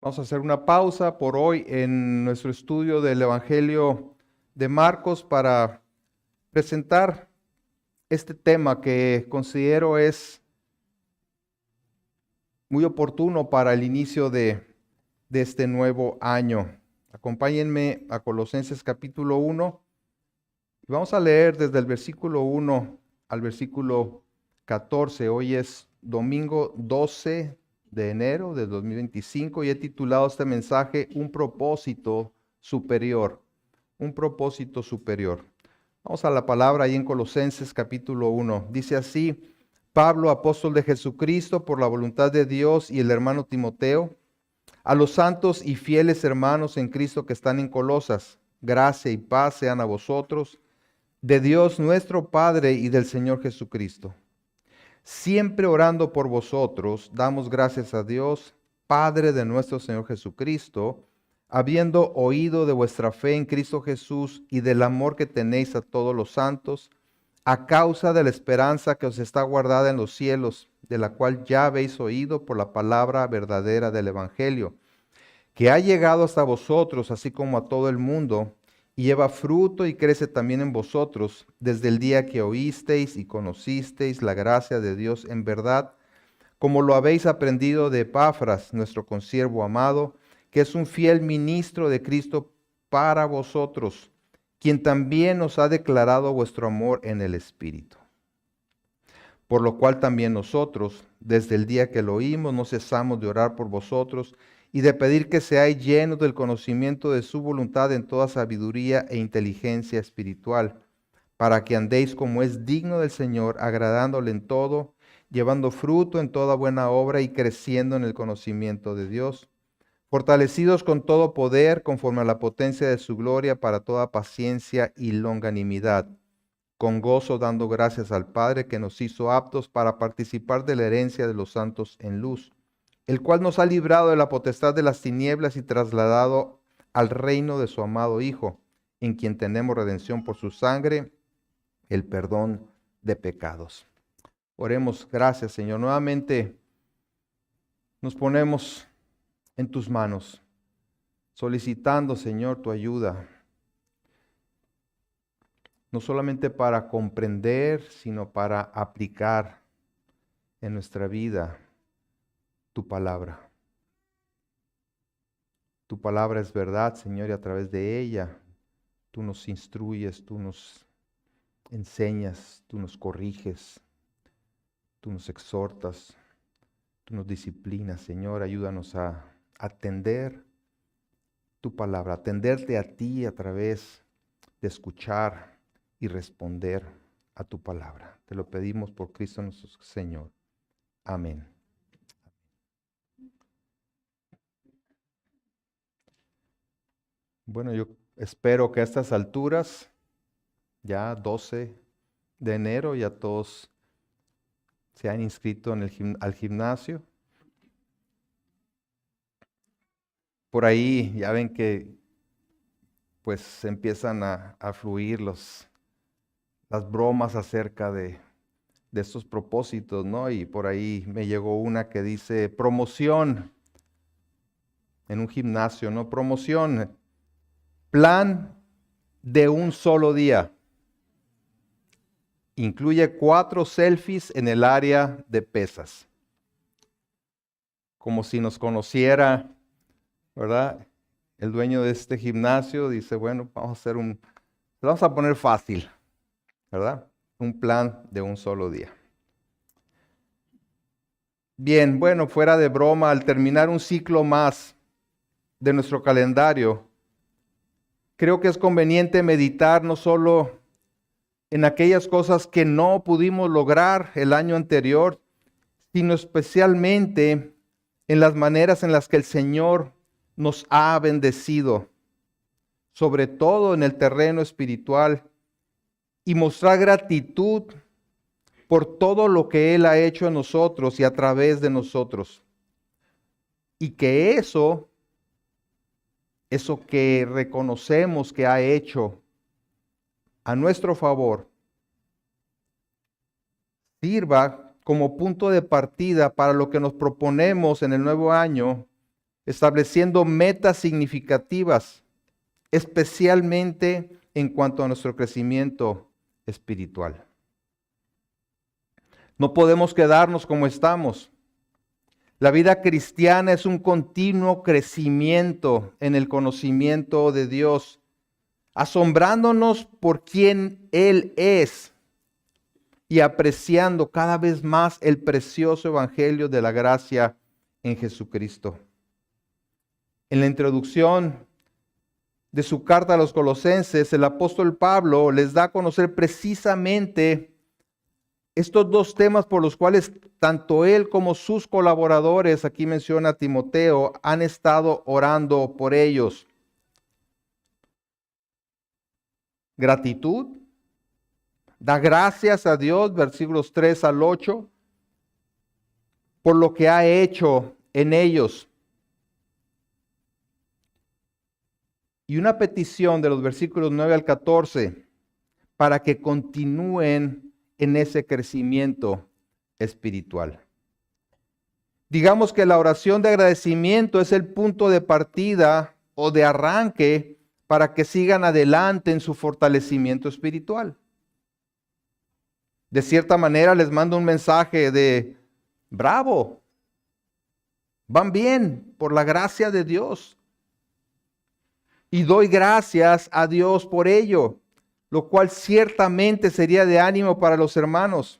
Vamos a hacer una pausa por hoy en nuestro estudio del Evangelio de Marcos para presentar este tema que considero es muy oportuno para el inicio de este nuevo año. Acompáñenme a Colosenses capítulo 1 y vamos a leer desde el versículo 1 al versículo 14. Hoy es domingo 12 de enero de 2025 y he titulado este mensaje Un propósito superior. Un propósito superior. Vamos a la palabra ahí en Colosenses capítulo 1. Dice así: Pablo, apóstol de Jesucristo, por la voluntad de Dios, y el hermano Timoteo, a los santos y fieles hermanos en Cristo que están en Colosas, gracia y paz sean a vosotros, de Dios nuestro Padre y del Señor Jesucristo. Siempre orando por vosotros, damos gracias a Dios, Padre de nuestro Señor Jesucristo, habiendo oído de vuestra fe en Cristo Jesús y del amor que tenéis a todos los santos, a causa de la esperanza que os está guardada en los cielos, de la cual ya habéis oído por la palabra verdadera del Evangelio, que ha llegado hasta vosotros, así como a todo el mundo, y lleva fruto y crece también en vosotros, desde el día que oísteis y conocisteis la gracia de Dios en verdad, como lo habéis aprendido de Epafras, nuestro consiervo amado, que es un fiel ministro de Cristo para vosotros, quien también os ha declarado vuestro amor en el Espíritu. Por lo cual también nosotros, desde el día que lo oímos, no cesamos de orar por vosotros y de pedir que seáis llenos del conocimiento de su voluntad en toda sabiduría e inteligencia espiritual, para que andéis como es digno del Señor, agradándole en todo, llevando fruto en toda buena obra y creciendo en el conocimiento de Dios, fortalecidos con todo poder conforme a la potencia de su gloria para toda paciencia y longanimidad, con gozo dando gracias al Padre que nos hizo aptos para participar de la herencia de los santos en luz, el cual nos ha librado de la potestad de las tinieblas y trasladado al reino de su amado Hijo, en quien tenemos redención por su sangre, el perdón de pecados. Oremos. Gracias, Señor. Nuevamente nos ponemos en tus manos, solicitando, Señor, tu ayuda, no solamente para comprender, sino para aplicar en nuestra vida tu palabra. Tu palabra es verdad, Señor, y a través de ella tú nos instruyes, tú nos enseñas, tú nos corriges, tú nos exhortas, tú nos disciplinas. Señor, ayúdanos a atender tu palabra, atenderte a ti a través de escuchar y responder a tu palabra. Te lo pedimos por Cristo nuestro Señor. Amén. Bueno, yo espero que a estas alturas, ya 12 de enero, ya todos se han inscrito al gimnasio. Por ahí ya ven que pues empiezan a fluir las bromas acerca de estos propósitos, ¿no? Y por ahí me llegó una que dice promoción en un gimnasio, ¿no? Promoción, plan de un solo día. Incluye 4 selfies en el área de pesas. Como si nos conociera, ¿verdad? El dueño de este gimnasio dice, bueno, vamos a poner fácil, ¿verdad? Un plan de un solo día. Bien, bueno, fuera de broma, al terminar un ciclo más de nuestro calendario, creo que es conveniente meditar no solo en aquellas cosas que no pudimos lograr el año anterior, sino especialmente en las maneras en las que el Señor nos ha bendecido, sobre todo en el terreno espiritual, y mostrar gratitud por todo lo que Él ha hecho en nosotros y a través de nosotros. Y que eso que reconocemos que ha hecho a nuestro favor, sirva como punto de partida para lo que nos proponemos en el nuevo año estableciendo metas significativas, especialmente en cuanto a nuestro crecimiento espiritual. No podemos quedarnos como estamos. La vida cristiana es un continuo crecimiento en el conocimiento de Dios, asombrándonos por quién Él es y apreciando cada vez más el precioso evangelio de la gracia en Jesucristo. En la introducción de su carta a los Colosenses, el apóstol Pablo les da a conocer precisamente estos dos temas por los cuales tanto él como sus colaboradores, aquí menciona a Timoteo, han estado orando por ellos. Gratitud, da gracias a Dios, versículos 3 al 8, por lo que ha hecho en ellos. Y una petición de los versículos 9 al 14, para que continúen en ese crecimiento espiritual. Digamos que la oración de agradecimiento es el punto de partida o de arranque para que sigan adelante en su fortalecimiento espiritual. De cierta manera les mando un mensaje de bravo, van bien por la gracia de Dios. Y doy gracias a Dios por ello, lo cual ciertamente sería de ánimo para los hermanos.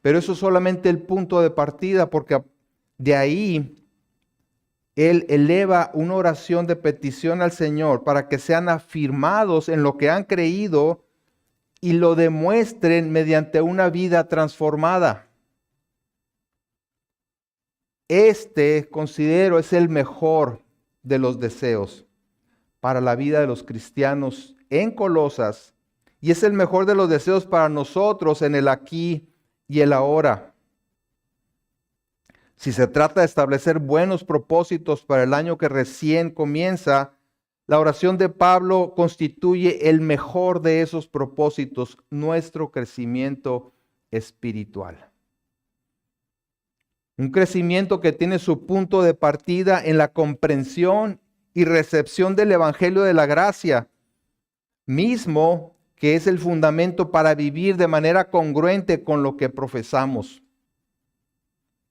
Pero eso es solamente el punto de partida, porque de ahí él eleva una oración de petición al Señor para que sean afirmados en lo que han creído y lo demuestren mediante una vida transformada. Este, considero, es el mejor de los deseos para la vida de los cristianos en Colosas, y es el mejor de los deseos para nosotros en el aquí y el ahora. Si se trata de establecer buenos propósitos para el año que recién comienza, la oración de Pablo constituye el mejor de esos propósitos, nuestro crecimiento espiritual. Un crecimiento que tiene su punto de partida en la comprensión y recepción del Evangelio de la gracia, mismo que es el fundamento para vivir de manera congruente con lo que profesamos.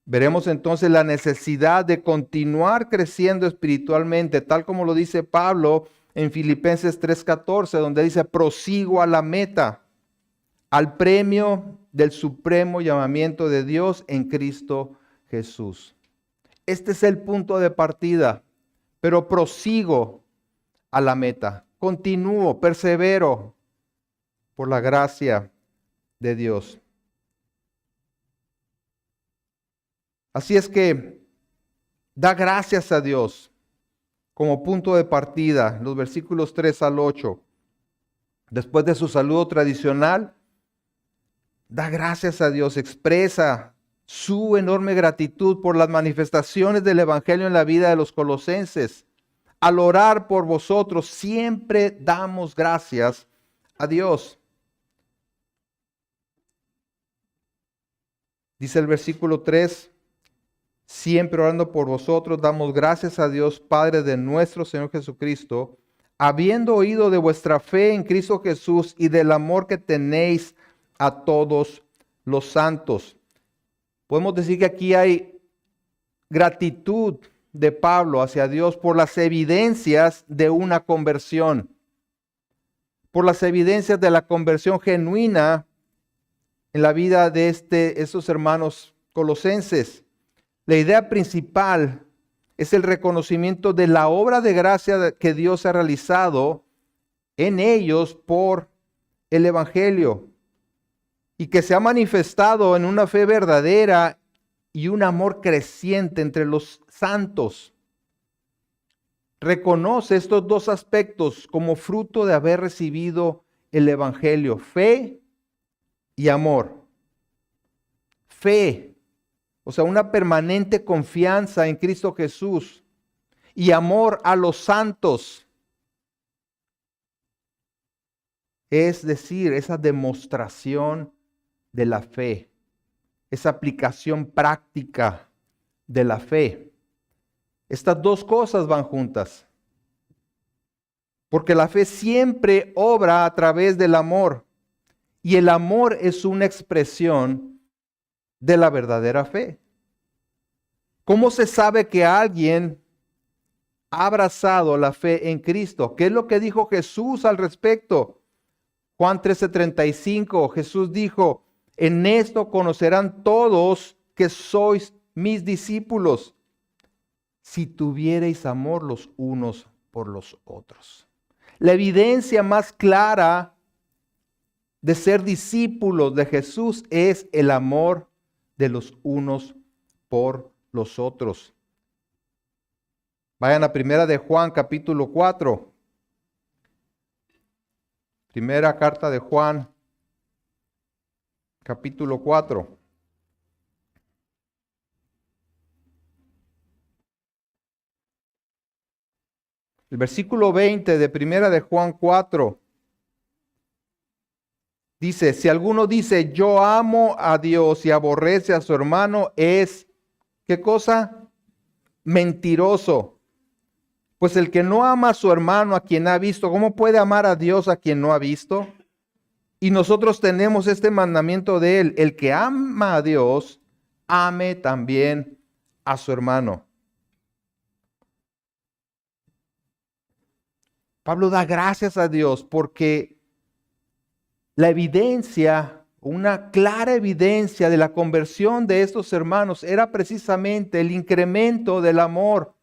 Veremos entonces la necesidad de continuar creciendo espiritualmente, tal como lo dice Pablo en Filipenses 3:14, donde dice: prosigo a la meta, al premio del supremo llamamiento de Dios en Cristo Jesús. Este es el punto de partida, pero prosigo a la meta, continúo, persevero por la gracia de Dios. Así es que da gracias a Dios como punto de partida, los versículos 3 al 8. Después de su saludo tradicional, da gracias a Dios, expresa su enorme gratitud por las manifestaciones del Evangelio en la vida de los colosenses. Al orar por vosotros, siempre damos gracias a Dios. Dice el versículo 3, siempre orando por vosotros, damos gracias a Dios, Padre de nuestro Señor Jesucristo, habiendo oído de vuestra fe en Cristo Jesús y del amor que tenéis a todos los santos. Podemos decir que aquí hay gratitud de Pablo hacia Dios por las evidencias de una conversión, por las evidencias de la conversión genuina en la vida de estos hermanos colosenses. La idea principal es el reconocimiento de la obra de gracia que Dios ha realizado en ellos por el Evangelio, y que se ha manifestado en una fe verdadera y un amor creciente entre los santos. Reconoce estos dos aspectos como fruto de haber recibido el Evangelio: fe y amor. Fe, o sea, una permanente confianza en Cristo Jesús, y amor a los santos. Es decir, esa demostración de la fe, esa aplicación práctica de la fe. Estas dos cosas van juntas. Porque la fe siempre obra a través del amor. Y el amor es una expresión de la verdadera fe. ¿Cómo se sabe que alguien ha abrazado la fe en Cristo? ¿Qué es lo que dijo Jesús al respecto? Juan 13:35, Jesús dijo, en esto conocerán todos que sois mis discípulos, si tuviereis amor los unos por los otros. La evidencia más clara de ser discípulos de Jesús es el amor de los unos por los otros. Vayan a Primera de Juan, capítulo 4. Primera carta de Juan, capítulo 4. El versículo 20 de Primera de Juan 4 dice, si alguno dice, yo amo a Dios y aborrece a su hermano, es, ¿qué cosa? Mentiroso. Pues el que no ama a su hermano a quien ha visto, ¿cómo puede amar a Dios a quien no ha visto? Y nosotros tenemos este mandamiento de él, el que ama a Dios, ame también a su hermano. Pablo da gracias a Dios porque la evidencia, una clara evidencia de la conversión de estos hermanos era precisamente el incremento del amor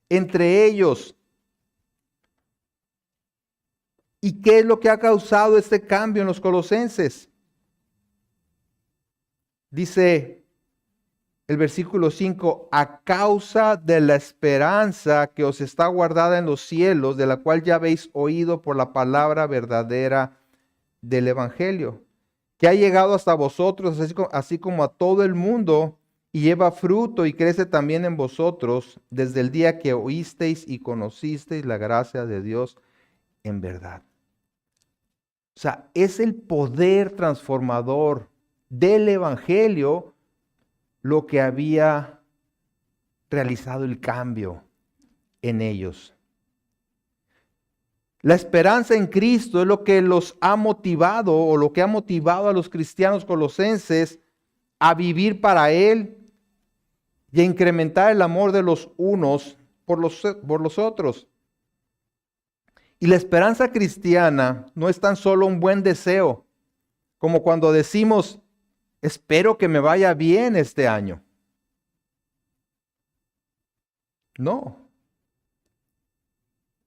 entre ellos. ¿Y qué es lo que ha causado este cambio en los colosenses? Dice el versículo 5, a causa de la esperanza que os está guardada en los cielos, de la cual ya habéis oído por la palabra verdadera del Evangelio, que ha llegado hasta vosotros, así como a todo el mundo, y lleva fruto y crece también en vosotros desde el día que oísteis y conocisteis la gracia de Dios en verdad. O sea, es el poder transformador del Evangelio lo que había realizado el cambio en ellos. La esperanza en Cristo es lo que los ha motivado o lo que ha motivado a los cristianos colosenses a vivir para Él y a incrementar el amor de los unos por los otros. Y la esperanza cristiana no es tan solo un buen deseo, como cuando decimos, espero que me vaya bien este año. No.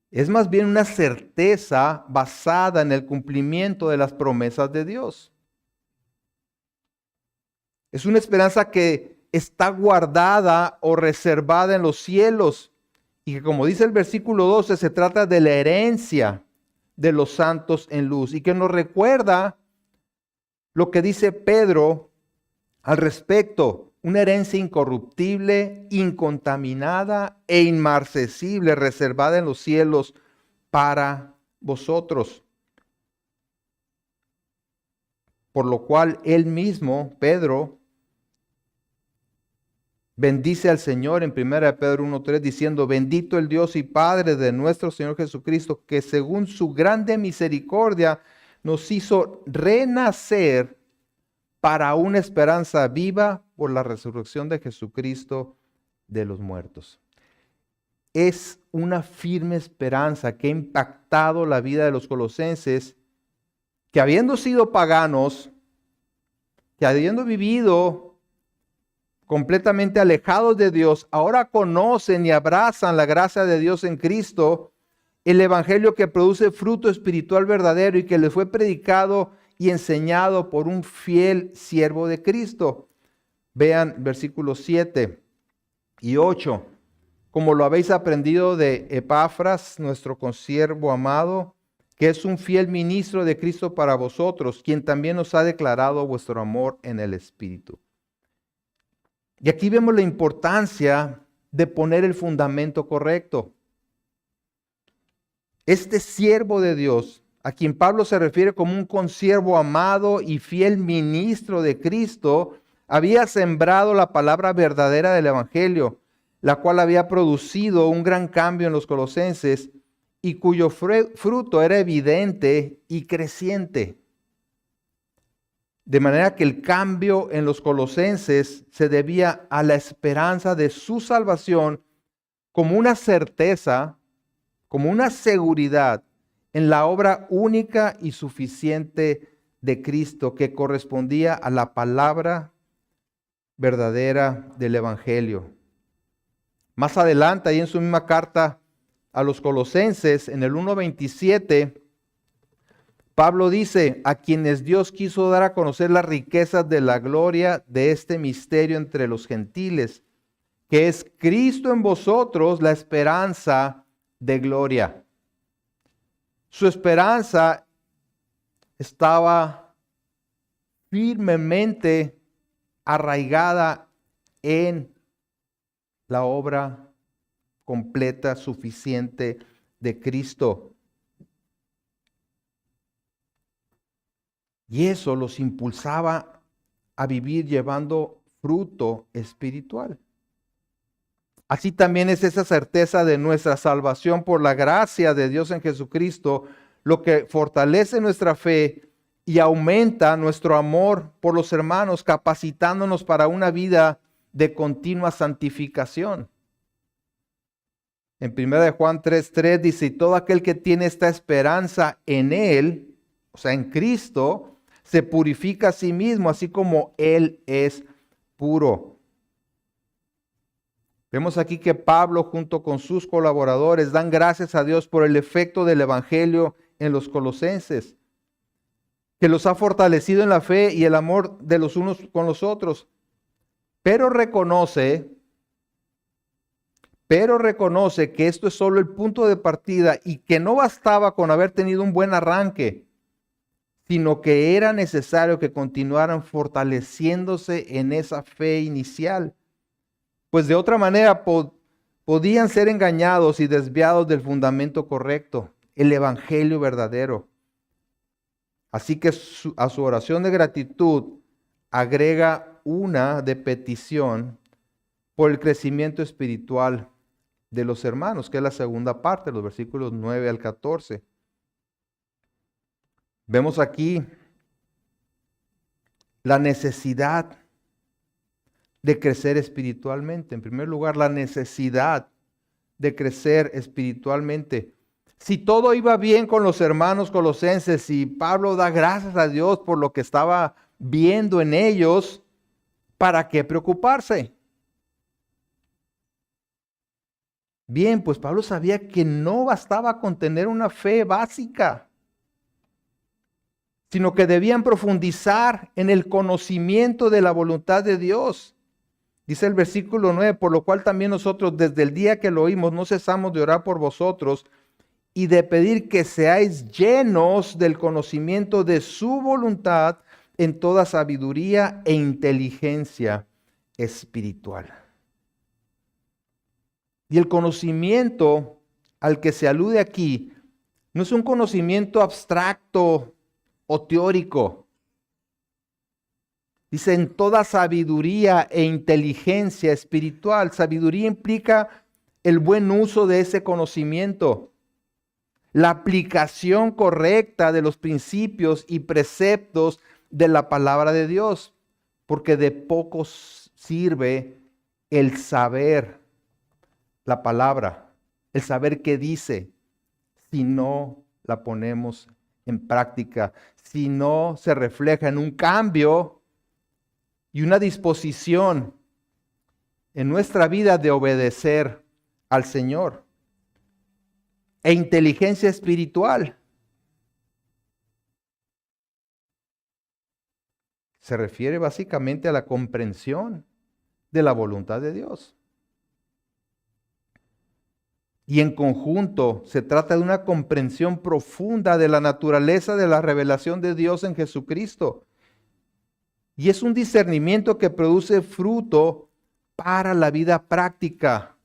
Es más bien una certeza basada en el cumplimiento de las promesas de Dios. Es una esperanza que está guardada o reservada en los cielos y que, como dice el versículo 12, se trata de la herencia de los santos en luz y que nos recuerda lo que dice Pedro al respecto, una herencia incorruptible, incontaminada e inmarcesible, reservada en los cielos para vosotros. Por lo cual él mismo, Pedro, bendice al Señor en 1 Pedro 1:3 diciendo, bendito el Dios y Padre de nuestro Señor Jesucristo, que según su grande misericordia nos hizo renacer para una esperanza viva por la resurrección de Jesucristo de los muertos. Es una firme esperanza que ha impactado la vida de los colosenses, que habiendo sido paganos, que habiendo vivido completamente alejados de Dios, ahora conocen y abrazan la gracia de Dios en Cristo, el evangelio que produce fruto espiritual verdadero y que les fue predicado y enseñado por un fiel siervo de Cristo. Vean versículos 7 y 8. Como lo habéis aprendido de Epafras, nuestro consiervo amado, que es un fiel ministro de Cristo para vosotros, quien también os ha declarado vuestro amor en el Espíritu. Y aquí vemos la importancia de poner el fundamento correcto. Este siervo de Dios, a quien Pablo se refiere como un consiervo amado y fiel ministro de Cristo, había sembrado la palabra verdadera del Evangelio, la cual había producido un gran cambio en los colosenses y cuyo fruto era evidente y creciente. De manera que el cambio en los colosenses se debía a la esperanza de su salvación como una certeza, como una seguridad en la obra única y suficiente de Cristo que correspondía a la palabra verdadera del Evangelio. Más adelante, ahí en su misma carta a los Colosenses, en el 1:27, Pablo dice: a quienes Dios quiso dar a conocer las riquezas de la gloria de este misterio entre los gentiles, que es Cristo en vosotros, la esperanza de gloria. Su esperanza estaba firmemente arraigada en la obra completa, suficiente de Cristo. Y eso los impulsaba a vivir llevando fruto espiritual. Así también es esa certeza de nuestra salvación por la gracia de Dios en Jesucristo, lo que fortalece nuestra fe y aumenta nuestro amor por los hermanos, capacitándonos para una vida de continua santificación. En 1 Juan 3:3 dice: y todo aquel que tiene esta esperanza en Él, o sea, en Cristo, se purifica a sí mismo, así como Él es puro. Vemos aquí que Pablo, junto con sus colaboradores, dan gracias a Dios por el efecto del Evangelio en los colosenses, que los ha fortalecido en la fe y el amor de los unos con los otros. Pero reconoce que esto es solo el punto de partida y que no bastaba con haber tenido un buen arranque, sino que era necesario que continuaran fortaleciéndose en esa fe inicial. Pues de otra manera podían ser engañados y desviados del fundamento correcto, el evangelio verdadero. Así que a su oración de gratitud agrega una de petición por el crecimiento espiritual de los hermanos, que es la segunda parte, los versículos 9 al 14. Vemos aquí la necesidad de crecer espiritualmente. En primer lugar, la necesidad de crecer espiritualmente. Si todo iba bien con los hermanos colosenses y Pablo da gracias a Dios por lo que estaba viendo en ellos, ¿para qué preocuparse? Bien, pues Pablo sabía que no bastaba con tener una fe básica, sino que debían profundizar en el conocimiento de la voluntad de Dios. Dice el versículo 9, por lo cual también nosotros desde el día que lo oímos no cesamos de orar por vosotros y de pedir que seáis llenos del conocimiento de su voluntad en toda sabiduría e inteligencia espiritual. Y el conocimiento al que se alude aquí no es un conocimiento abstracto o teórico. Dice en toda sabiduría e inteligencia espiritual. Sabiduría implica el buen uso de ese conocimiento, la aplicación correcta de los principios y preceptos de la palabra de Dios, porque de poco sirve el saber la palabra, el saber qué dice, si no la ponemos en práctica, si no se refleja en un cambio y una disposición en nuestra vida de obedecer al Señor. E inteligencia espiritual se refiere básicamente a la comprensión de la voluntad de Dios. Y en conjunto se trata de una comprensión profunda de la naturaleza de la revelación de Dios en Jesucristo. Y es un discernimiento que produce fruto para la vida práctica,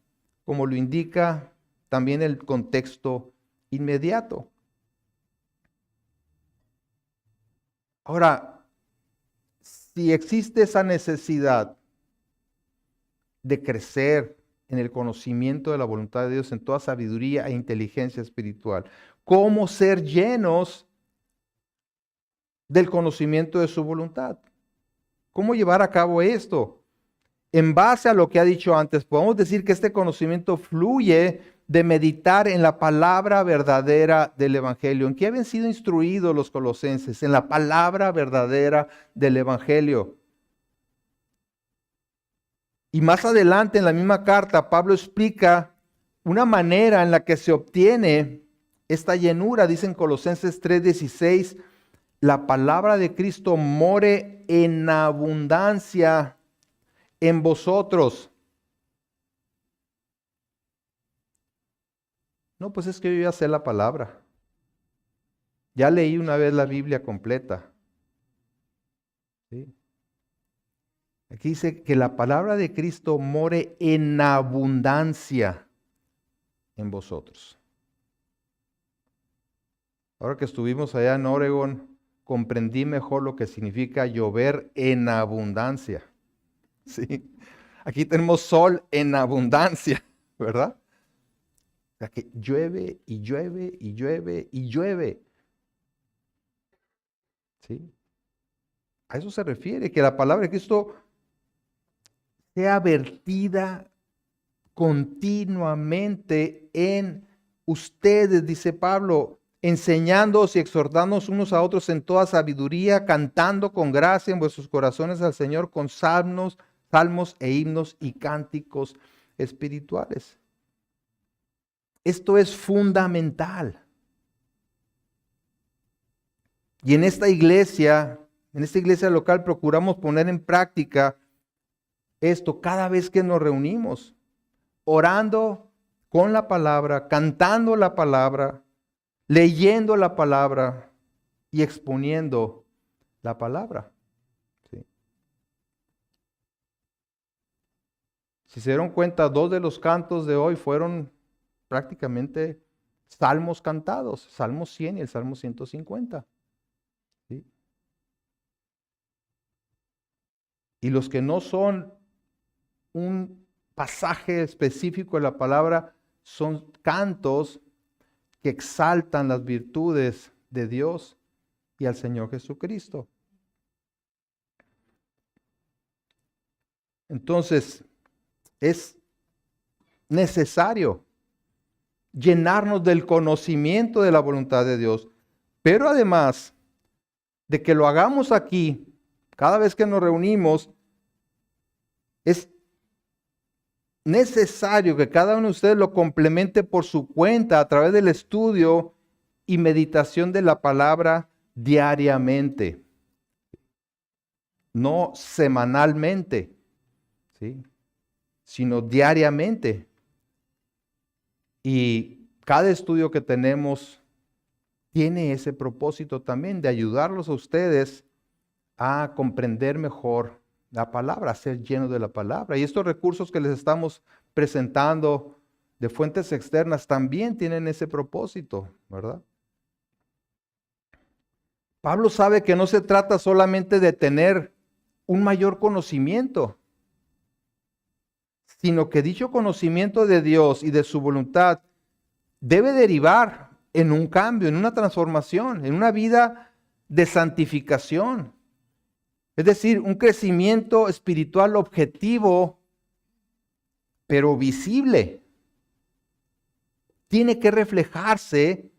como lo indica también el contexto inmediato. Ahora, si existe esa necesidad de crecer en el conocimiento de la voluntad de Dios, en toda sabiduría e inteligencia espiritual. ¿Cómo ser llenos del conocimiento de su voluntad? ¿Cómo llevar a cabo esto? En base a lo que ha dicho antes, podemos decir que este conocimiento fluye de meditar en la palabra verdadera del Evangelio. ¿En qué habían sido instruidos los colosenses? En la palabra verdadera del Evangelio. Y más adelante en la misma carta, Pablo explica una manera en la que se obtiene esta llenura. Dice en Colosenses 3:16, la palabra de Cristo more en abundancia en vosotros. No, pues es que yo ya sé la palabra. Ya leí una vez la Biblia completa. ¿Sí? Aquí dice que la palabra de Cristo more en abundancia en vosotros. Ahora que estuvimos allá en Oregon, comprendí mejor lo que significa llover en abundancia. Sí. Aquí tenemos sol en abundancia, ¿verdad? O sea que llueve y llueve y llueve y llueve. ¿Sí? A eso se refiere, que la palabra de Cristo sea vertida continuamente en ustedes, dice Pablo, enseñándoos y exhortándoos unos a otros en toda sabiduría, cantando con gracia en vuestros corazones al Señor con salmos e himnos y cánticos espirituales. Esto es fundamental. Y en esta iglesia local, procuramos poner en práctica esto cada vez que nos reunimos, orando con la palabra, cantando la palabra, leyendo la palabra y exponiendo la palabra. ¿Sí? Si se dieron cuenta, 2 de los cantos de hoy fueron prácticamente salmos cantados, Salmo 100 y el Salmo 150. ¿Sí? Y los que no son un pasaje específico de la palabra son cantos que exaltan las virtudes de Dios y al Señor Jesucristo. Entonces, es necesario llenarnos del conocimiento de la voluntad de Dios, pero además de que lo hagamos aquí, cada vez que nos reunimos, es necesario que cada uno de ustedes lo complemente por su cuenta a través del estudio y meditación de la palabra diariamente, no semanalmente, ¿sí? Sino diariamente. Y cada estudio que tenemos tiene ese propósito también de ayudarlos a ustedes a comprender mejor la palabra, a ser llenos de la palabra. Y estos recursos que les estamos presentando de fuentes externas también tienen ese propósito, ¿verdad? Pablo sabe que no se trata solamente de tener un mayor conocimiento, sino que dicho conocimiento de Dios y de su voluntad debe derivar en un cambio, en una transformación, en una vida de santificación. Es decir, un crecimiento espiritual objetivo, pero visible. Tiene que reflejarse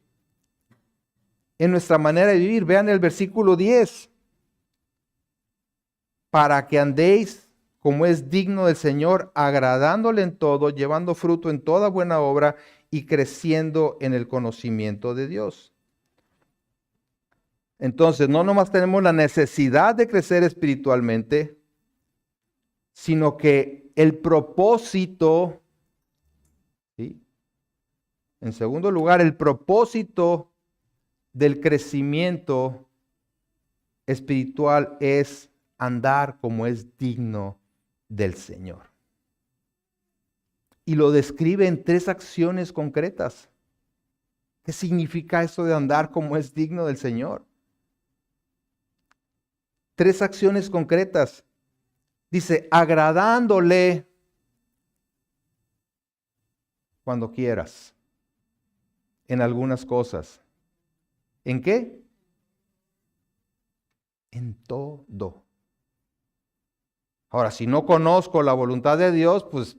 en nuestra manera de vivir. Vean el versículo 10. Para que andéis como es digno del Señor, agradándole en todo, llevando fruto en toda buena obra y creciendo en el conocimiento de Dios. Entonces, no nomás tenemos la necesidad de crecer espiritualmente, sino que el propósito, ¿sí? En segundo lugar, el propósito del crecimiento espiritual es andar como es digno del Señor. Y lo describe en 3 acciones concretas. ¿Qué significa eso de andar como es digno del Señor? 3 acciones concretas. Dice, agradándole cuando quieras, en algunas cosas. ¿En qué? En todo. Ahora, si no conozco la voluntad de Dios, pues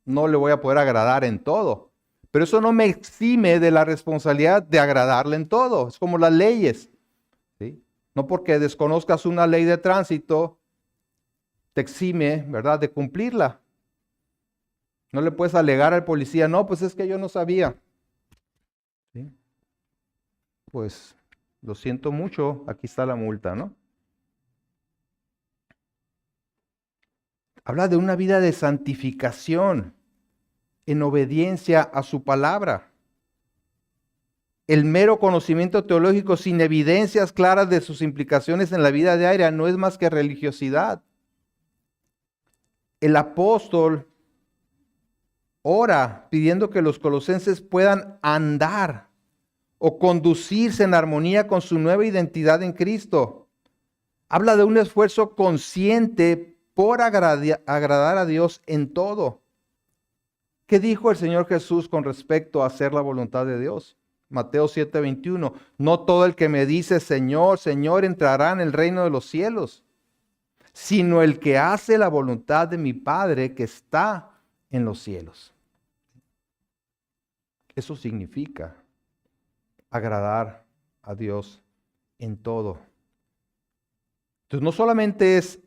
no le voy a poder agradar en todo. Pero eso no me exime de la responsabilidad de agradarle en todo. Es como las leyes, ¿sí? No porque desconozcas una ley de tránsito, te exime, ¿verdad?, de cumplirla. No le puedes alegar al policía, no, pues es que yo no sabía. ¿Sí? Pues lo siento mucho, aquí está la multa, ¿no? Habla de una vida de santificación en obediencia a su palabra. El mero conocimiento teológico sin evidencias claras de sus implicaciones en la vida diaria no es más que religiosidad. El apóstol ora pidiendo que los colosenses puedan andar o conducirse en armonía con su nueva identidad en Cristo. Habla de un esfuerzo consciente por agradar a Dios en todo. ¿Qué dijo el Señor Jesús con respecto a hacer la voluntad de Dios? Mateo 7:21. No todo el que me dice Señor, Señor entrará en el reino de los cielos, sino el que hace la voluntad de mi Padre que está en los cielos. Eso significa agradar a Dios en todo. Entonces no solamente es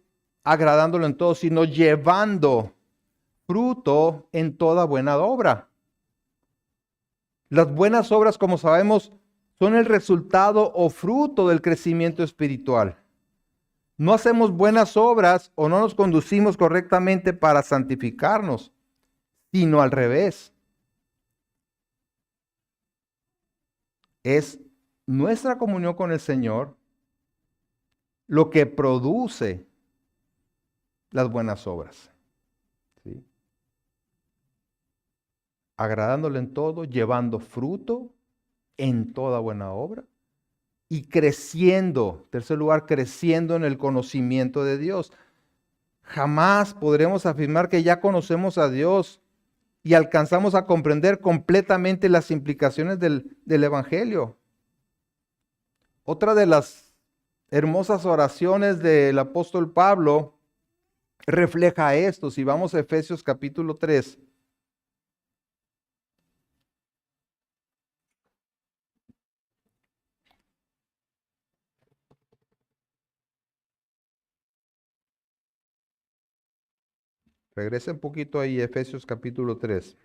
agradándolo en todo, sino llevando fruto en toda buena obra. Las buenas obras, como sabemos, son el resultado o fruto del crecimiento espiritual. No hacemos buenas obras o no nos conducimos correctamente para santificarnos, sino al revés. Es nuestra comunión con el Señor lo que produce las buenas obras. ¿Sí? Agradándole en todo, llevando fruto en toda buena obra y creciendo, tercer lugar, creciendo en el conocimiento de Dios. Jamás podremos afirmar que ya conocemos a Dios y alcanzamos a comprender completamente las implicaciones del Evangelio. Otra de las hermosas oraciones del apóstol Pablo refleja esto. Si vamos a Efesios capítulo 3. Regrese un poquito ahí, Efesios capítulo 3.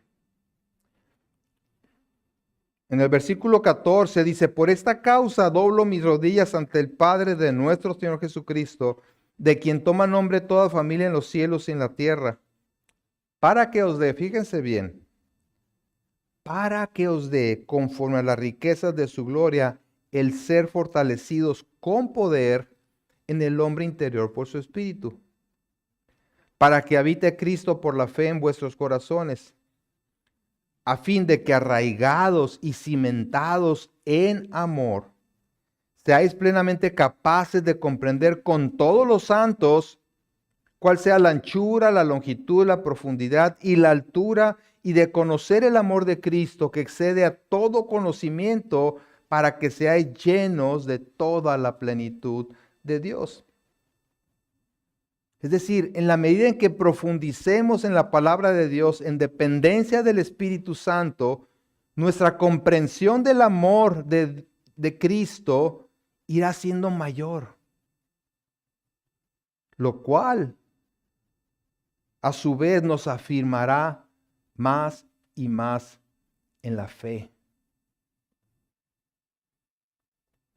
En el versículo 14 dice, por esta causa doblo mis rodillas ante el Padre de nuestro Señor Jesucristo, de quien toma nombre toda familia en los cielos y en la tierra, para que os dé, fíjense bien, para que os dé, conforme a las riquezas de su gloria, el ser fortalecidos con poder en el hombre interior por su espíritu, para que habite Cristo por la fe en vuestros corazones, a fin de que arraigados y cimentados en amor, seáis plenamente capaces de comprender con todos los santos cuál sea la anchura, la longitud, la profundidad y la altura, y de conocer el amor de Cristo que excede a todo conocimiento, para que seáis llenos de toda la plenitud de Dios. Es decir, en la medida en que profundicemos en la palabra de Dios, en dependencia del Espíritu Santo, nuestra comprensión del amor de Cristo irá siendo mayor. Lo cual, a su vez, nos afirmará más y más en la fe.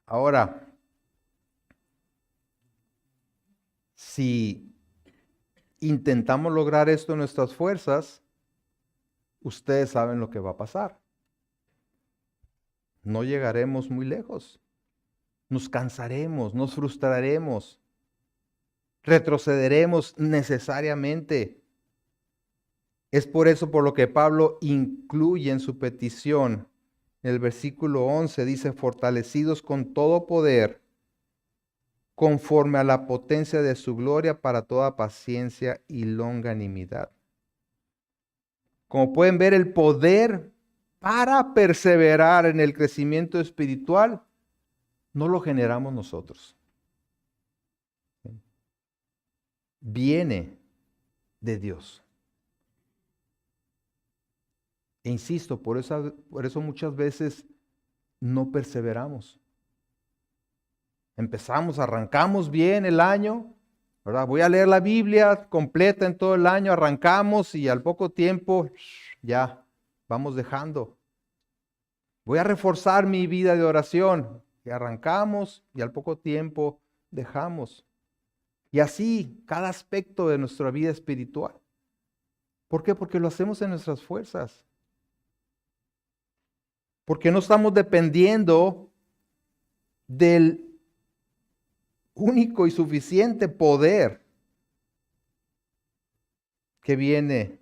Ahora, si intentamos lograr esto en nuestras fuerzas, ustedes saben lo que va a pasar. No llegaremos muy lejos. Nos cansaremos, nos frustraremos, retrocederemos necesariamente. Es por eso por lo que Pablo incluye en su petición, en el versículo 11, dice, fortalecidos con todo poder, conforme a la potencia de su gloria, para toda paciencia y longanimidad. Como pueden ver, el poder para perseverar en el crecimiento espiritual no lo generamos nosotros. Viene de Dios. E insisto, por eso muchas veces no perseveramos. Arrancamos bien el año, ¿verdad? Voy a leer la Biblia completa en todo el año, arrancamos y al poco tiempo ya vamos dejando. Voy a reforzar mi vida de oración y arrancamos y al poco tiempo dejamos. Y así cada aspecto de nuestra vida espiritual. ¿Por qué? Porque lo hacemos en nuestras fuerzas. Porque no estamos dependiendo del único y suficiente poder que viene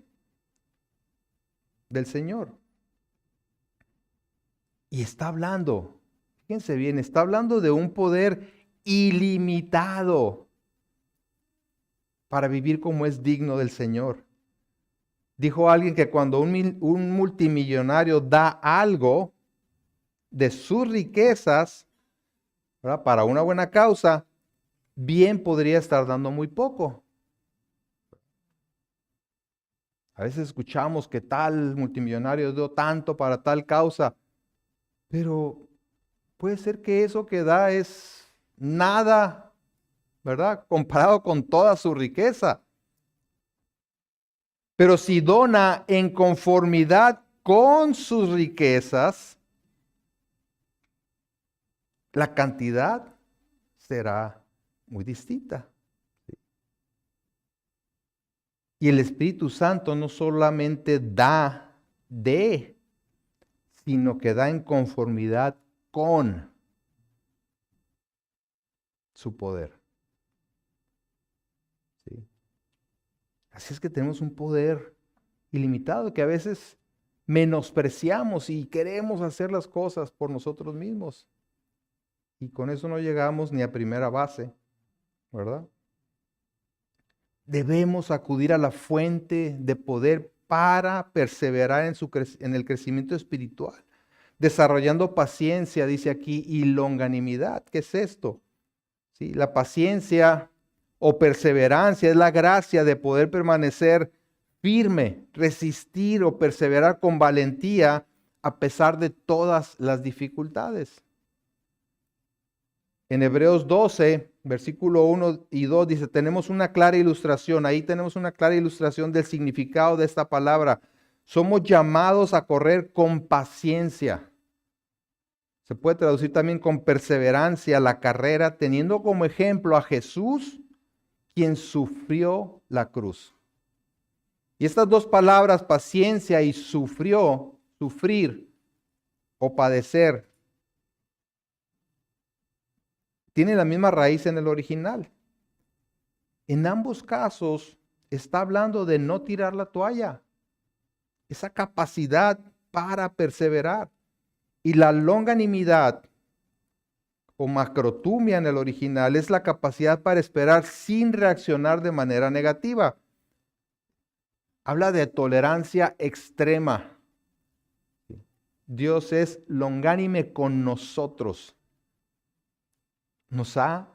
del Señor. Y está hablando, fíjense bien, está hablando de un poder ilimitado para vivir como es digno del Señor. Dijo alguien que cuando un multimillonario da algo de sus riquezas, ¿verdad?, para una buena causa, bien podría estar dando muy poco. A veces escuchamos que tal multimillonario dio tanto para tal causa, pero puede ser que eso que da es nada, ¿verdad?, comparado con toda su riqueza. Pero si dona en conformidad con sus riquezas, la cantidad será muy distinta. Y el Espíritu Santo no solamente da sino que da en conformidad con su poder. ¿Sí? Así es que tenemos un poder ilimitado que a veces menospreciamos y queremos hacer las cosas por nosotros mismos. Y con eso no llegamos ni a primera base, ¿verdad? Debemos acudir a la fuente de poder para perseverar en el crecimiento espiritual, desarrollando paciencia, dice aquí, y longanimidad. ¿Qué es esto? ¿Sí? La paciencia o perseverancia es la gracia de poder permanecer firme, resistir o perseverar con valentía a pesar de todas las dificultades. En Hebreos 12, versículo 1 y 2 dice, tenemos una clara ilustración, ahí tenemos una clara ilustración del significado de esta palabra. Somos llamados a correr con paciencia. Se puede traducir también con perseverancia la carrera, teniendo como ejemplo a Jesús, quien sufrió la cruz. Y estas dos palabras, paciencia y sufrir o padecer, tiene la misma raíz en el original. En ambos casos está hablando de no tirar la toalla, esa capacidad para perseverar. Y la longanimidad o macrotumia en el original es la capacidad para esperar sin reaccionar de manera negativa. Habla de tolerancia extrema. Dios es longánime con nosotros. Nos ha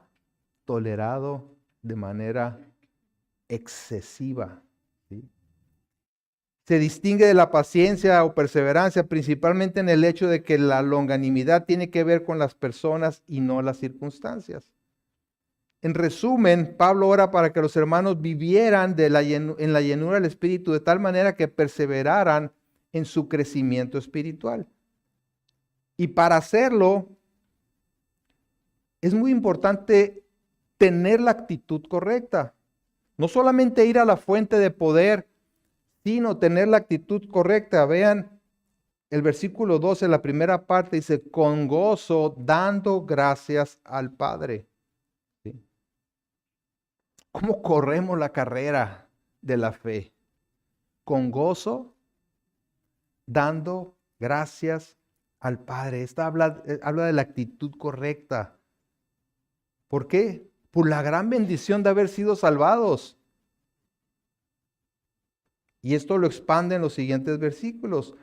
tolerado de manera excesiva. ¿Sí? Se distingue de la paciencia o perseverancia principalmente en el hecho de que la longanimidad tiene que ver con las personas y no las circunstancias. En resumen, Pablo ora para que los hermanos vivieran en la llenura del Espíritu de tal manera que perseveraran en su crecimiento espiritual. Y para hacerlo, es muy importante tener la actitud correcta. No solamente ir a la fuente de poder, sino tener la actitud correcta. Vean el versículo 12, la primera parte dice, con gozo dando gracias al Padre. ¿Sí? ¿Cómo corremos la carrera de la fe? Con gozo dando gracias al Padre. Esta habla de la actitud correcta. ¿Por qué? Por la gran bendición de haber sido salvados. Y esto lo expande en los siguientes versículos.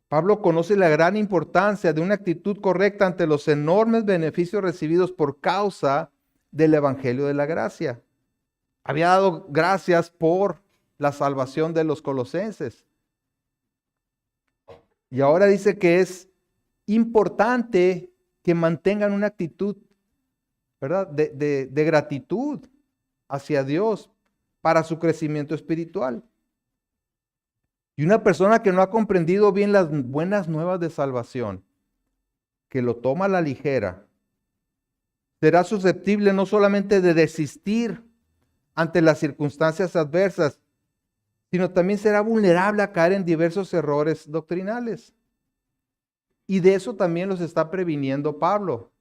Pablo conoce la gran importancia de una actitud correcta ante los enormes beneficios recibidos por causa del Evangelio de la gracia. Había dado gracias por la salvación de los colosenses. Y ahora dice que es importante que mantengan una actitud, ¿verdad?, de gratitud hacia Dios para su crecimiento espiritual. Y una persona que no ha comprendido bien las buenas nuevas de salvación, que lo toma a la ligera, será susceptible no solamente de desistir ante las circunstancias adversas, sino también será vulnerable a caer en diversos errores doctrinales. Y de eso también los está previniendo Pablo,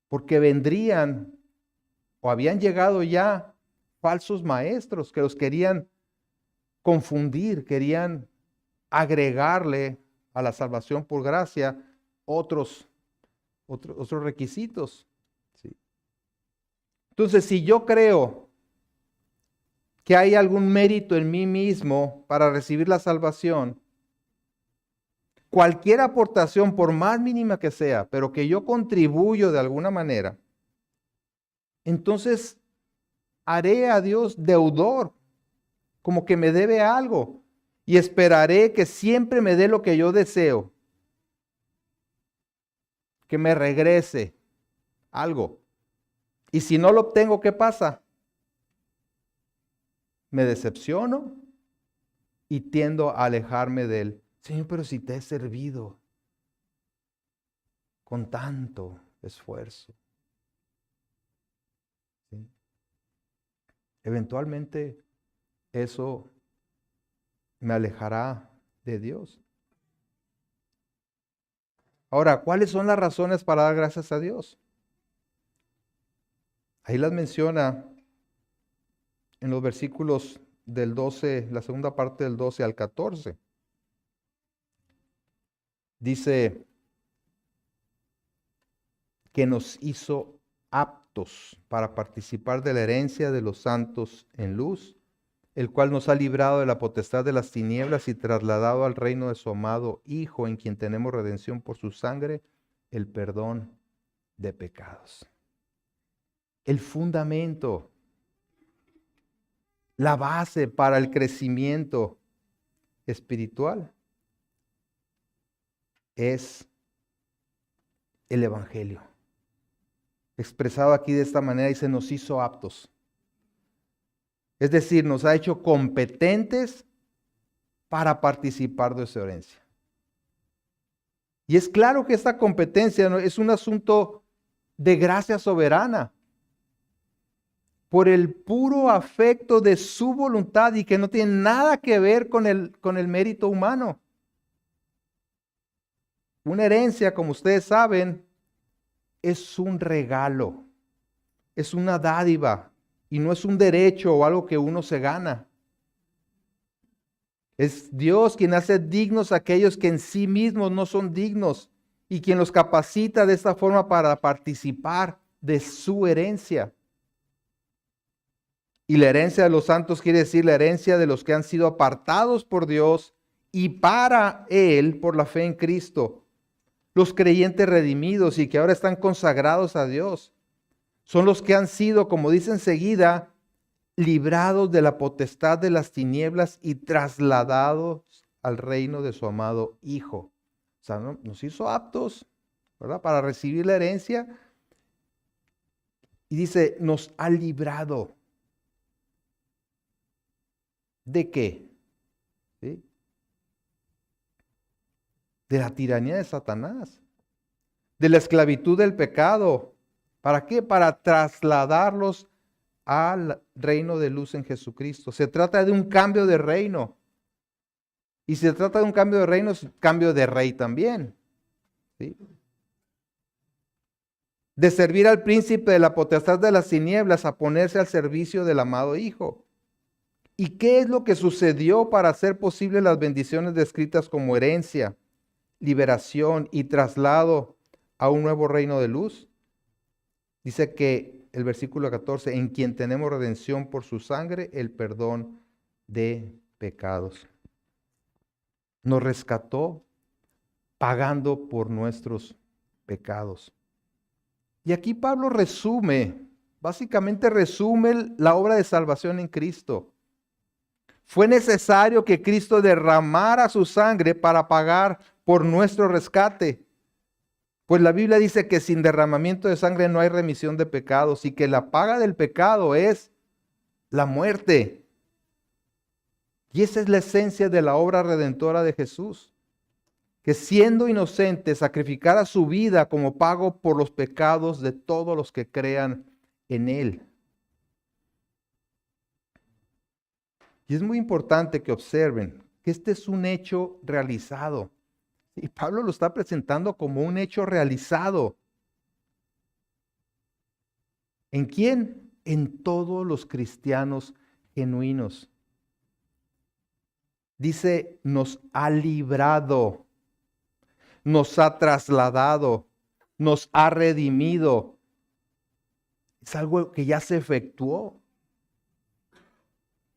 porque vendrían o habían llegado ya falsos maestros que los querían confundir, querían agregarle a la salvación por gracia otros requisitos. ¿Sí? Entonces, si yo creo que hay algún mérito en mí mismo para recibir la salvación, cualquier aportación, por más mínima que sea, pero que yo contribuyo de alguna manera, entonces haré a Dios deudor, como que me debe algo, y esperaré que siempre me dé lo que yo deseo, que me regrese algo. Y si no lo obtengo, ¿qué pasa? Me decepciono y tiendo a alejarme de Él. Señor, pero si te he servido con tanto esfuerzo. ¿Sí? Eventualmente eso me alejará de Dios. Ahora, ¿cuáles son las razones para dar gracias a Dios? Ahí las menciona en los versículos del 12, la segunda parte del 12 al 14. Dice que nos hizo aptos para participar de la herencia de los santos en luz, el cual nos ha librado de la potestad de las tinieblas y trasladado al reino de su amado Hijo, en quien tenemos redención por su sangre, el perdón de pecados. El fundamento, la base para el crecimiento espiritual es el Evangelio. Expresado aquí de esta manera, y se nos hizo aptos. Es decir, nos ha hecho competentes para participar de su herencia. Y es claro que esta competencia es un asunto de gracia soberana, por el puro afecto de su voluntad y que no tiene nada que ver con el mérito humano. Una herencia, como ustedes saben, es un regalo, es una dádiva y no es un derecho o algo que uno se gana. Es Dios quien hace dignos a aquellos que en sí mismos no son dignos y quien los capacita de esta forma para participar de su herencia. Y la herencia de los santos quiere decir la herencia de los que han sido apartados por Dios y para Él por la fe en Cristo. Los creyentes redimidos y que ahora están consagrados a Dios. Son los que han sido, como dice enseguida, librados de la potestad de las tinieblas y trasladados al reino de su amado Hijo. O sea, nos hizo aptos, ¿verdad?, para recibir la herencia. Y dice, nos ha librado. ¿De qué? ¿Sí? De la tiranía de Satanás, de la esclavitud del pecado. ¿Para qué? Para trasladarlos al reino de luz en Jesucristo. Se trata de un cambio de reino. Y si se trata de un cambio de reino, es un cambio de rey también. ¿Sí? De servir al príncipe de la potestad de las tinieblas a ponerse al servicio del amado Hijo. ¿Y qué es lo que sucedió para hacer posible las bendiciones descritas como herencia, liberación y traslado a un nuevo reino de luz? Dice que el versículo 14, en quien tenemos redención por su sangre, el perdón de pecados. Nos rescató pagando por nuestros pecados. Y aquí Pablo básicamente resume la obra de salvación en Cristo. Fue necesario que Cristo derramara su sangre para pagar por nuestro rescate. Pues la Biblia dice que sin derramamiento de sangre no hay remisión de pecados y que la paga del pecado es la muerte. Y esa es la esencia de la obra redentora de Jesús, que siendo inocente sacrificara su vida como pago por los pecados de todos los que crean en Él. Y es muy importante que observen que este es un hecho realizado. Y Pablo lo está presentando como un hecho realizado. ¿En quién? En todos los cristianos genuinos. Dice, nos ha librado, nos ha trasladado, nos ha redimido. Es algo que ya se efectuó.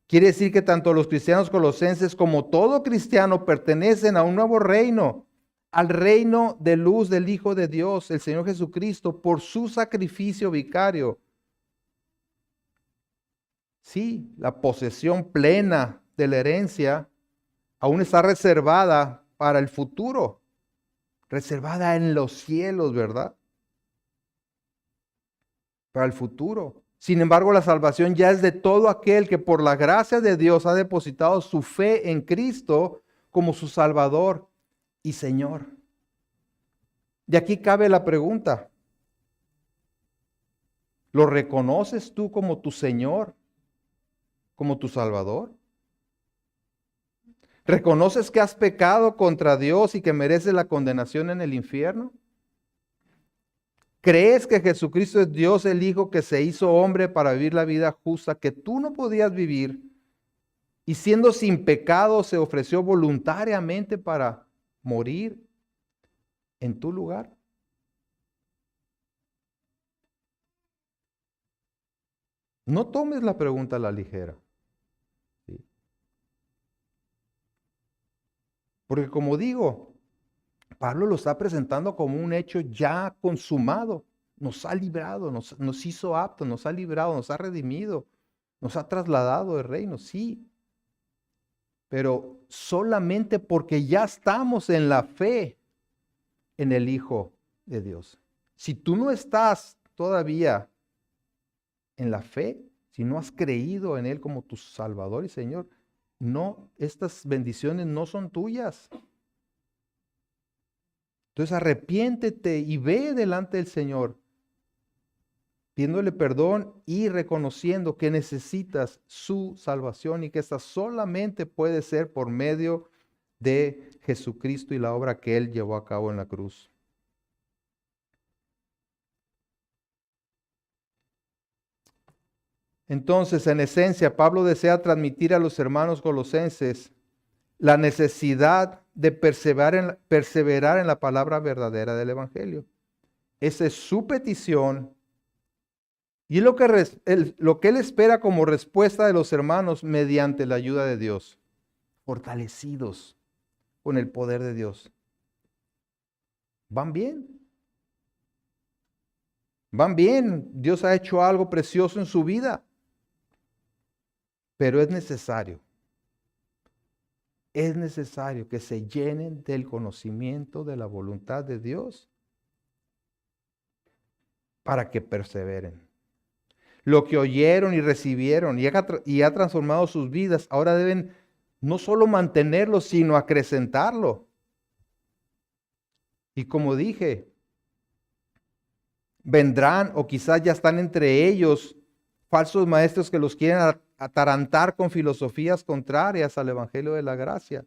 Quiere decir que tanto los cristianos colosenses como todo cristiano pertenecen a un nuevo reino, al reino de luz del Hijo de Dios, el Señor Jesucristo, por su sacrificio vicario. Sí, la posesión plena de la herencia aún está reservada para el futuro, reservada en los cielos, ¿verdad? Para el futuro. Sin embargo, la salvación ya es de todo aquel que por la gracia de Dios ha depositado su fe en Cristo como su Salvador y Señor. De aquí cabe la pregunta: ¿lo reconoces tú como tu Señor, como tu Salvador? ¿Reconoces que has pecado contra Dios y que mereces la condenación en el infierno? ¿Crees que Jesucristo es Dios el Hijo que se hizo hombre para vivir la vida justa que tú no podías vivir y siendo sin pecado se ofreció voluntariamente para morir en tu lugar? No tomes la pregunta a la ligera. ¿Sí? Porque como digo, Pablo lo está presentando como un hecho ya consumado. Nos ha librado, nos hizo aptos, nos ha librado, nos ha redimido, nos ha trasladado de reino, sí. Pero solamente porque ya estamos en la fe en el Hijo de Dios. Si tú no estás todavía en la fe, si no has creído en Él como tu Salvador y Señor, no, estas bendiciones no son tuyas. Entonces arrepiéntete y ve delante del Señor, pidiéndole perdón y reconociendo que necesitas su salvación y que esta solamente puede ser por medio de Jesucristo y la obra que Él llevó a cabo en la cruz. Entonces, en esencia, Pablo desea transmitir a los hermanos colosenses la necesidad de perseverar en la palabra verdadera del Evangelio. Esa es su petición y es lo que él espera como respuesta de los hermanos mediante la ayuda de Dios, fortalecidos con el poder de Dios. ¿Van bien? ¿Van bien? Dios ha hecho algo precioso en su vida, pero es necesario que se llenen del conocimiento de la voluntad de Dios para que perseveren. Lo que oyeron y recibieron y ha transformado sus vidas, ahora deben no solo mantenerlo, sino acrecentarlo. Y como dije, vendrán o quizás ya están entre ellos falsos maestros que los quieren atarantar con filosofías contrarias al Evangelio de la gracia.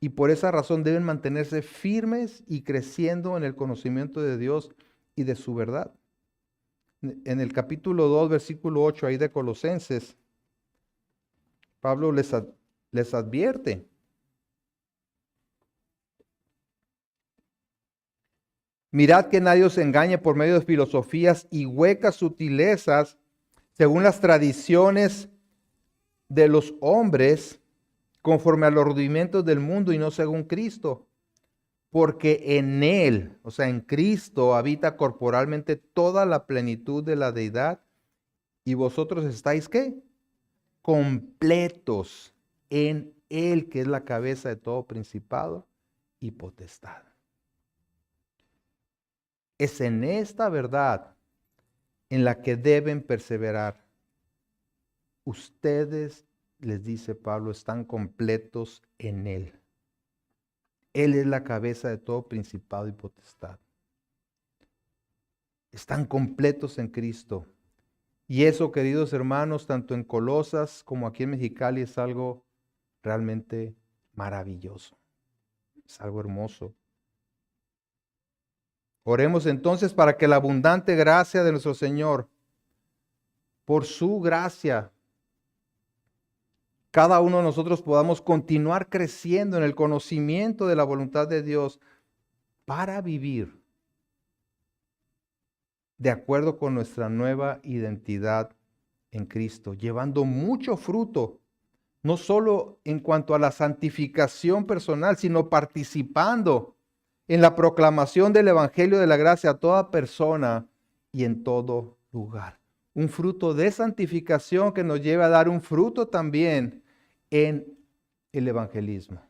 Y por esa razón deben mantenerse firmes y creciendo en el conocimiento de Dios y de su verdad. En el capítulo 2, versículo 8 ahí de Colosenses, Pablo les advierte. Mirad que nadie os engañe por medio de filosofías y huecas sutilezas, según las tradiciones de los hombres conforme a los rudimentos del mundo y no según Cristo. Porque en Él, o sea, en Cristo, habita corporalmente toda la plenitud de la deidad. Y vosotros estáis, ¿qué? Completos en Él, que es la cabeza de todo principado y potestad. Es en esta verdad en la que deben perseverar. Ustedes, les dice Pablo, están completos en Él. Él es la cabeza de todo principado y potestad. Están completos en Cristo. Y eso, queridos hermanos, tanto en Colosas como aquí en Mexicali, es algo realmente maravilloso. Es algo hermoso. Oremos entonces para que la abundante gracia de nuestro Señor, por su gracia, cada uno de nosotros podamos continuar creciendo en el conocimiento de la voluntad de Dios para vivir de acuerdo con nuestra nueva identidad en Cristo, llevando mucho fruto, no solo en cuanto a la santificación personal, sino participando en la proclamación del Evangelio de la gracia a toda persona y en todo lugar. Un fruto de santificación que nos lleva a dar un fruto también en el evangelismo.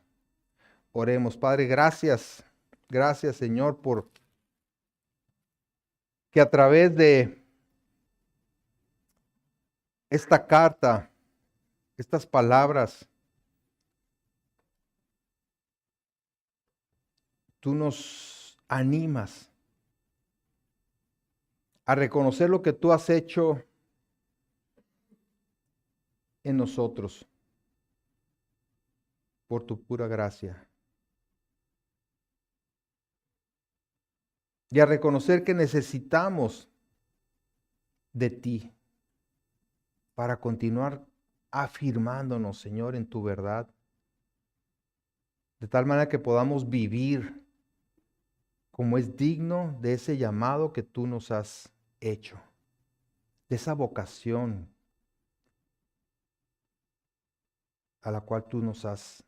Oremos, Padre, gracias, gracias Señor por que a través de esta carta, estas palabras, tú nos animas a reconocer lo que tú has hecho en nosotros por tu pura gracia. Y a reconocer que necesitamos de ti para continuar afirmándonos, Señor, en tu verdad, de tal manera que podamos vivir como es digno de ese llamado que tú nos has hecho, de esa vocación a la cual tú nos has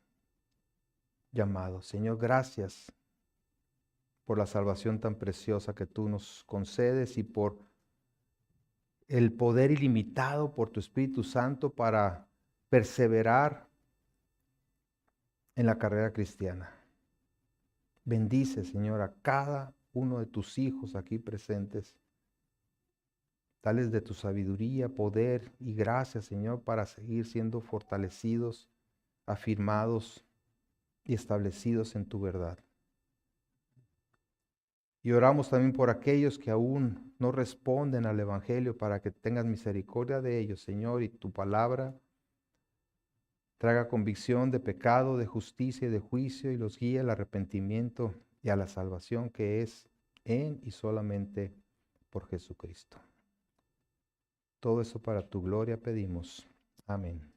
llamado. Señor, gracias por la salvación tan preciosa que tú nos concedes y por el poder ilimitado por tu Espíritu Santo para perseverar en la carrera cristiana. Bendice, Señor, a cada uno de tus hijos aquí presentes. Dales de tu sabiduría, poder y gracia, Señor, para seguir siendo fortalecidos, afirmados y establecidos en tu verdad. Y oramos también por aquellos que aún no responden al Evangelio, para que tengas misericordia de ellos, Señor, y tu palabra traiga convicción de pecado, de justicia y de juicio, y los guíe al arrepentimiento y a la salvación que es en y solamente por Jesucristo. Todo eso para tu gloria pedimos. Amén.